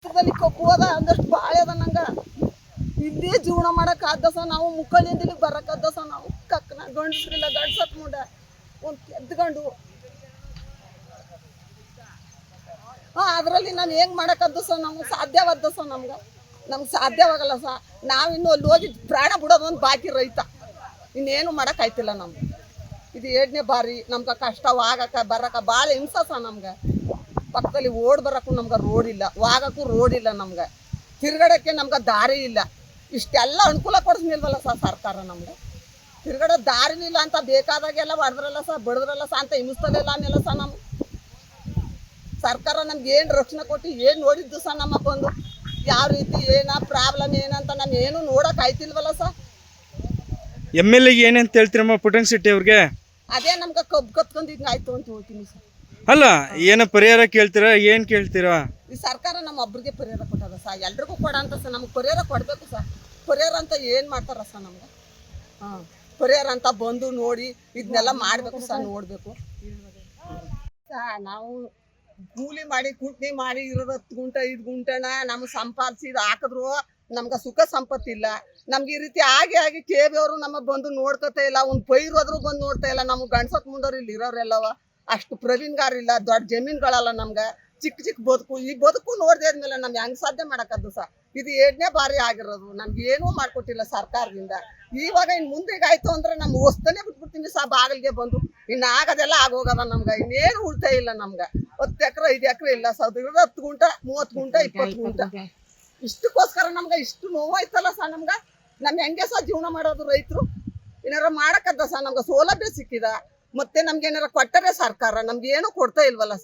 ಕಬ್ಬು ಅದ ಅಂದಷ್ಟು ಬಾಳೆ ಅದ ನಂಗ ಇಲ್ಲೇ ಜೀವನ ಮಾಡಕ್ ಆದಸ ನಾವು ಮುಕ್ಕಳಿಂದ ಇಲ್ಲಿ ಬರಕ್ ಆದಸ ನಾವು ಕಕ್ಕನ ಗಂಡಸ್ರಿಲ್ಲ ಗಂಡ್ಸತ್ ಮುಂಡ ಒಂದ್ ಕೆದ್ಕೊಂಡು ಅದ್ರಲ್ಲಿ ನಾನು ಹೆಂಗ್ ಮಾಡಕ್ ಆದಸ ನಮ್ಗೆ ಸಾಧ್ಯವಾದಸ ನಮ್ಗೆ ಸಾಧ್ಯವಾಗಲ್ಲ ನಾವಿನ್ನು ಅಲ್ಲಿ ಹೋಗಿ ಪ್ರಾಣ ಬಿಡೋದು ಒಂದು ಬಾಕಿ ರೈತ ಇನ್ನೇನು ಮಾಡಕ್ ಆಯ್ತಿಲ್ಲ ನಮ್ಗೆ ಇದು 2ನೇ ಬಾರಿ ನಮ್ಗೆ ಕಷ್ಟ ವಾಗಕ ಬರಕ ಭಾಳ ಹಿಂಸಸ ನಮ್ಗೆ ಪಕ್ಕದಲ್ಲಿ ಓಡ್ ಬರಕ್ಕೂ ನಮ್ಗೆ ರೋಡ್ ಇಲ್ಲ ವಾಗಕ್ಕೂ ರೋಡ್ ಇಲ್ಲ ನಮ್ಗೆ ತಿರ್ಗಡಕ್ಕೆ ನಮ್ಗೆ ದಾರಿ ಇಲ್ಲ ಇಷ್ಟೆಲ್ಲ ಅನುಕೂಲ ಕೊಡಿಸ್ನಿಲ್ವಲ್ಲ ಸರ್ಕಾರ ನಮ್ಗೆ ತಿರ್ಗಡೆ ದಾರಿನಿಲ್ಲ ಅಂತ ಬೇಕಾದಾಗೆಲ್ಲ ಹೊಡೆದ್ರಲ್ಲ ಬಡದ್ರಲ್ಲ ಅಂತ ಹಿಂಸ್ತಲಿಲ್ಲ ಅನ್ನೆಲ್ಲ ನಮ್ಮ ಸರ್ಕಾರ ನಮ್ಗೆ ಏನು ರಕ್ಷಣೆ ಕೊಟ್ಟು ಏನು ನೋಡಿದ್ದು ನಮ್ಮ ಬಂದು ಯಾವ ರೀತಿ ಏನ ಪ್ರಾಬ್ಲಮ್ ಏನಂತ ನಾನು ಏನು ನೋಡಕ್ ಆಯ್ತಿಲ್ವಲ್ಲ MLA ಏನಂತ ಹೇಳ್ತೀರಮ್ಮ ಪುಟ್ಟಂಗ ಶೆಟ್ಟಿ ಅವ್ರಿಗೆ? ಅದೇ ನಮ್ಗೆ ಕಬ್ಬು ಕತ್ಕೊಂಡು ಹಿಂಗೆ ಆಯ್ತು ಅಂತ ಹೇಳ್ತೀನಿ ಅಲ್ಲ ಏನ ಪರಿಹಾರ ಕೇಳ್ತೀರಾ ಏನ್ ಕೇಳ್ತೀರಾ? ಈ ಸರ್ಕಾರ ನಮ್ಮ ಒಬ್ರಿಗೆ ಪರಿಹಾರ ಕೊಟ್ಟದ ಎಲ್ರಿಗೂ ಕೊಡ ಅಂತ ನಮ್ಗೆ ಪರಿಹಾರ ಕೊಡ್ಬೇಕು ಪರಿಹಾರ ಅಂತ ಏನು ಮಾಡ್ತಾರ ನಮ್ಗೆ ಪರಿಹಾರ ಅಂತ ಬಂದು ನೋಡಿ ಇದನ್ನೆಲ್ಲ ಮಾಡ್ಬೇಕು ನೋಡ್ಬೇಕು ನಾವು ಕೂಲಿ ಮಾಡಿ ಕುಟ್ನಿ ಮಾಡಿ ಇರೋದು 10 ಗುಂಟೆ 5 ಗುಂಟೆನ ನಮ್ಗೆ ಸಂಪಾದಿಸಿದ ಹಾಕಿದ್ರು ನಮ್ಗೆ ಸುಖ ಸಂಪತ್ತಿಲ್ಲ ನಮ್ಗೆ ಈ ರೀತಿ ಆಗಿ KB ಅವರು ನಮ್ಮ ಬಂದು ನೋಡ್ಕೊತಾ ಇಲ್ಲ ಒಂದು ಪೈರೋದ್ರು ಬಂದು ನೋಡ್ತಾ ಇಲ್ಲ ನಮ್ಗೆ ಗಂಡ್ಸತ್ ಮುಂದವ್ರು ಇಲ್ಲಿ ಇರೋರೆಲ್ಲವ ಅಷ್ಟು ಪ್ರವೀಣ್ಗಾರಿಲ್ಲ ದೊಡ್ಡ ಜಮೀನುಗಳಲ್ಲ ನಮ್ಗೆ ಚಿಕ್ಕ ಬದುಕು ಈ ಬದುಕು ನೋಡ್ದೆ ಆದ್ಮೇಲೆ ನಮ್ಗೆ ಹೆಂಗೆ ಸಾಧ್ಯ ಮಾಡಕ್ಕದ್ದು ಇದು 2ನೇ ಬಾರಿ ಆಗಿರೋದು ನಮ್ಗೆ ಏನೂ ಮಾಡ್ಕೊಟ್ಟಿಲ್ಲ ಸರ್ಕಾರದಿಂದ ಇವಾಗ ಇನ್ನು ಮುಂದೆಗೆ ಆಯ್ತು ಅಂದ್ರೆ ನಮ್ಗೆ ಹೊಸ್ತನೇ ಬಿಟ್ಬಿಡ್ತೀನಿ ಬಾಗಿಲಿಗೆ ಬಂದು ಇನ್ನು ಆಗೋದೆಲ್ಲ ಆಗೋಗದ ನಮ್ಗೆ ಇನ್ನೇನು ಉಳ್ತಾ ಇಲ್ಲ ನಮ್ಗೆ 10 ಎಕರೆ 5 ಎಕರೆ ಇಲ್ಲ 10 ಗುಂಟೆ 30 ಗುಂಟೆ 20 ಗುಂಟೆ ಇಷ್ಟಕ್ಕೋಸ್ಕರ ನಮ್ಗೆ ಇಷ್ಟು ನೋವಾಯ್ತಲ್ಲ ನಮ್ಗೆ ನಮ್ಗೆ ಹೆಂಗೆ ಜೀವನ ಮಾಡೋದು ರೈತರು ಏನಾರ ಮಾಡಕ್ಕದ್ದ ನಮ್ಗೆ ಸೌಲಭ್ಯ ಸಿಕ್ಕಿದ ಮತ್ತೆ ನಮ್ಗೆ ಏನಾರ ಕೊಟ್ಟರೆ ಸರ್ಕಾರ ನಮ್ಗೆ ಏನು ಕೊಡ್ತಾ ಇಲ್ವಲ್ಲ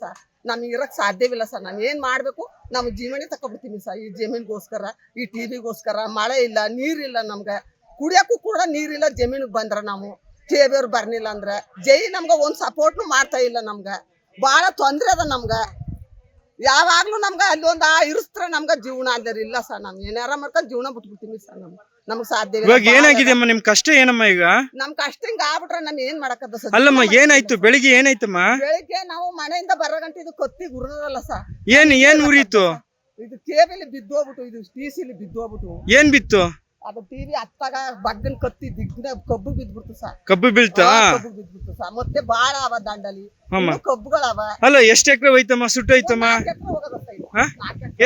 ನಮ್ಗೆ ಇರಕ್ ಸಾಧ್ಯವಿಲ್ಲ ನಾನು ಏನು ಮಾಡಬೇಕು ನಾವು ಜೀವನೇ ತಗೊಬಿಡ್ತೀನಿ ಈ ಜಮೀನಿಗೋಸ್ಕರ ಈ TVಗೋಸ್ಕರ ಮಳೆ ಇಲ್ಲ ನೀರಿಲ್ಲ ನಮ್ಗೆ ಕುಡಿಯೋಕ್ಕೂ ಕೂಡ ನೀರಿಲ್ಲ ಜಮೀನಿಗೆ ಬಂದ್ರೆ ನಾವು KB ಅವ್ರು ಬರ್ನಿಲ್ಲ ಅಂದ್ರೆ ನಮ್ಗೆ ಒಂದು ಸಪೋರ್ಟ್ನು ಮಾಡ್ತಾ ಇಲ್ಲ ನಮ್ಗೆ ಭಾಳ ತೊಂದರೆ ಅದ ನಮ್ಗೆ ಯಾವಾಗ್ಲೂ ನಮ್ಗೆ ಅಲ್ಲಿ ಒಂದು ಇರಿಸ್ತ್ರ ನಮ್ಗೆ ಜೀವನ ಅಲ್ಲರಿ ಇಲ್ಲ ನಮ್ಗೆ ಏನಾರ ಮಾಡ್ಕೊಂಡು ಜೀವನ ಬಿಟ್ಬಿಡ್ತೀನಿ ನಮ್ಗೆ ಸಾಧ್ಯ ಏನಾಗಿದೆಯಮ್ಮ ನಿಮ್ ಕಷ್ಟ ಏನಮ್ಮ ಈಗ? ನಮ್ ಕಷ್ಟ ಹಿಂಗ ಆಗ್ಬಿಟ್ರೆ ನಾನು ಏನ್ ಮಾಡಕತ್ತ ಅಲ್ಲಮ್ಮ ಏನಾಯ್ತು ಬೆಳಿಗ್ಗೆ ಏನಾಯ್ತಮ್ಮ? ಬೆಳಿಗ್ಗೆ ನಾವು ಮನೆಯಿಂದ ಬರೋ ಗಂಟೆ ಇದು ಕತ್ತಿ ಉರಿದಲ್ಲ ಏನ್ ಉರಿತು? ಇದು ಕೇಬಲಿ ಬಿದ್ದೋಗ್ಬಿಟ್ಟು ಇದು TCಲಿ ಬಿದ್ದೋಗ್ಬಿಟ್ಟು ಏನ್ ಬಿತ್ತು? ಅದು TV ಹತ್ತಾಗ ಬಗ್ಗನ್ ಕತ್ತಿ ದಿಗ್ನ ಕಬ್ಬು ಬಿದ್ಬಿಡ್ತು ಕಬ್ಬು ಬೀಳ್ತಾ? ಕಬ್ಬು ಬಿದ್ಬಿಡ್ತು ಮತ್ತೆ ಬಾಳ ಅವ ದಂಡಲಿ ಕಬ್ಬುಗಳವ. ಅಲ್ಲ ಎಷ್ಟ್ ಎಕರೆ ಹೋಯ್ತಮ್ಮ ಸುಟ್ಟೋಯ್ತಮ್ಮ?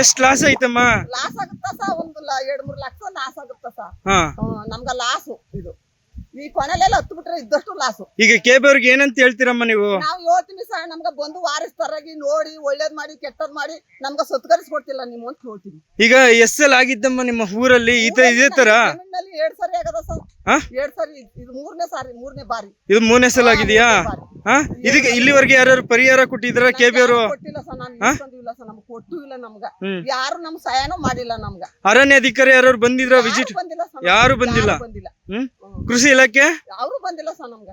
ಎಷ್ಟ್ ಲಾಸ್ ಆಯ್ತಮ್ಮ? ಲಾಸ್ ಆಗುತ್ತ ಒಂದು 2-3 ಲಕ್ಷ ಲಾಸ್ ಆಗುತ್ತ ನಮ್ಗ ಲಾಸು ಇದು ಈ ಕೊನೆಲೆಲ್ಲ ಹತ್ತು ಬಿಟ್ರೆ ಇದ್ದಷ್ಟು ಲಾಸು. ಈಗ KB ಅವ್ರಿಗೆ ಏನಂತ ಹೇಳ್ತೀರಮ್ಮ ನೀವು? ನಾವು ಹೇಳ್ತೀವಿ ನಮ್ಗ ಬಂದು ವಾರಿಸ್ತಾರಾಗಿ ನೋಡಿ ಒಳ್ಳೇದ್ ಮಾಡಿ ಕೆಟ್ಟದ್ ಮಾಡಿ ನಮ್ಗ ಸತ್ಕರಿಸ್ಕೊಡ್ತಿಲ್ಲ ನೀವು ಅಂತ ಹೇಳ್ತೀವಿ. ಈಗ SL ಆಗಿದ್ದಮ್ಮ ನಿಮ್ಮ ಊರಲ್ಲಿ ಇದೇ ತರ? 2 ಸರಿ ಆಗದ 2 ಸರಿ ಇದು 3ನೇ ಬಾರಿ. ಇದು 3ನೇ ಸಲ ಆಗಿದೆಯಾ? ಇದಕ್ಕೆ ಇಲ್ಲಿವರೆಗೆ ಯಾರು ಪರಿಹಾರ ಕೊಟ್ಟಿದ್ರ KB ಅವರು? ಕೊಟ್ಟಿಲ್ಲ ನಮ್ಗೆ ಕೊಟ್ಟು ಇಲ್ಲ ನಮ್ಗ ಯಾರು ನಮ್ ಸಹಾಯನೂ ಮಾಡಿಲ್ಲ ನಮ್ಗ. ಅರಣ್ಯ ಅಧಿಕಾರಿ ಯಾರು ಬಂದಿದ್ರ ವಿಸಿಟ್? ಯಾರು ಬಂದಿಲ್ಲ. ಕೃಷಿ ಇಲಾಖೆ ಅವರು ಬಂದಿಲ್ಲ ನಮ್ಗ.